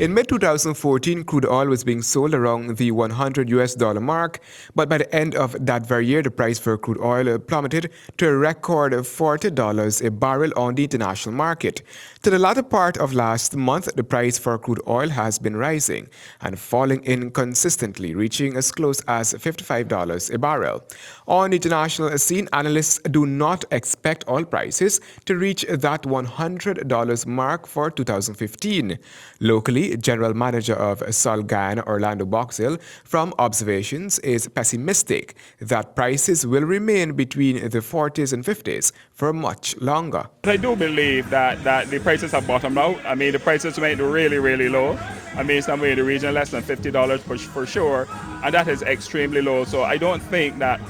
In mid-2014, crude oil was being sold around the $100 mark, but by the end of that very year, the price for crude oil plummeted to a record of $40 a barrel on the international market. To the latter part of last month, the price for crude oil has been rising and falling inconsistently, reaching as close as $55 a barrel. On the international scene, analysts do not expect oil prices to reach that $100 mark for 2015. Locally, General Manager of Solgan, Orlando Boxhill, from observations is pessimistic that prices will remain between the 40s and 50s for much longer. I do believe that the prices have bottomed out. I mean, the prices went really, really low. I mean, somewhere in the region less than $50 for sure, and that is extremely low. So I don't think that,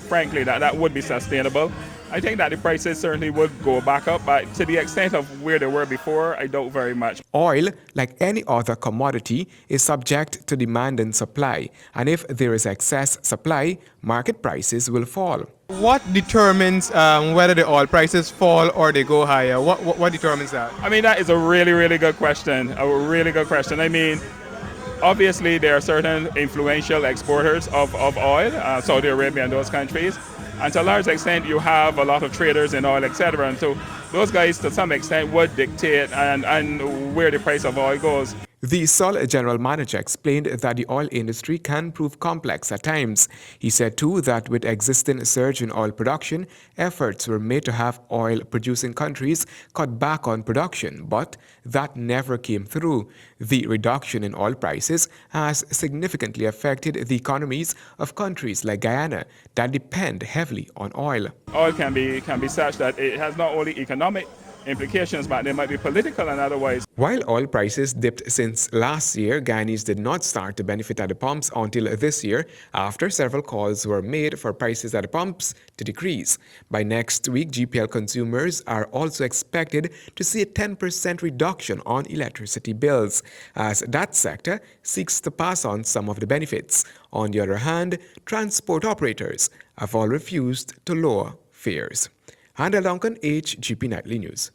frankly, that would be sustainable. I think that the prices certainly would go back up, but to the extent of where they were before, I doubt very much. Oil, like any other commodity, is subject to demand and supply, and if there is excess supply, market prices will fall. What determines whether the oil prices fall or they go higher? What determines that? I mean, that is a really, really good question. A really good question. I mean, obviously, there are certain influential exporters of oil, Saudi Arabia and those countries. And to a large extent, you have a lot of traders in oil, etc. And so those guys, to some extent, would dictate and where the price of oil goes. The Sol general manager explained that the oil industry can prove complex at times. He said too that with existing surge in oil production, efforts were made to have oil-producing countries cut back on production, but that never came through. The reduction in oil prices has significantly affected the economies of countries like Guyana that depend heavily on oil. Oil can be such that it has not only economic implications, but they might be political and otherwise. While oil prices dipped since last year, Guyanese did not start to benefit at the pumps until this year, after several calls were made for prices at the pumps to decrease. By next week, GPL consumers are also expected to see a 10% reduction on electricity bills, as that sector seeks to pass on some of the benefits. On the other hand, transport operators have all refused to lower fares. Handel Duncan, HGP Nightly News.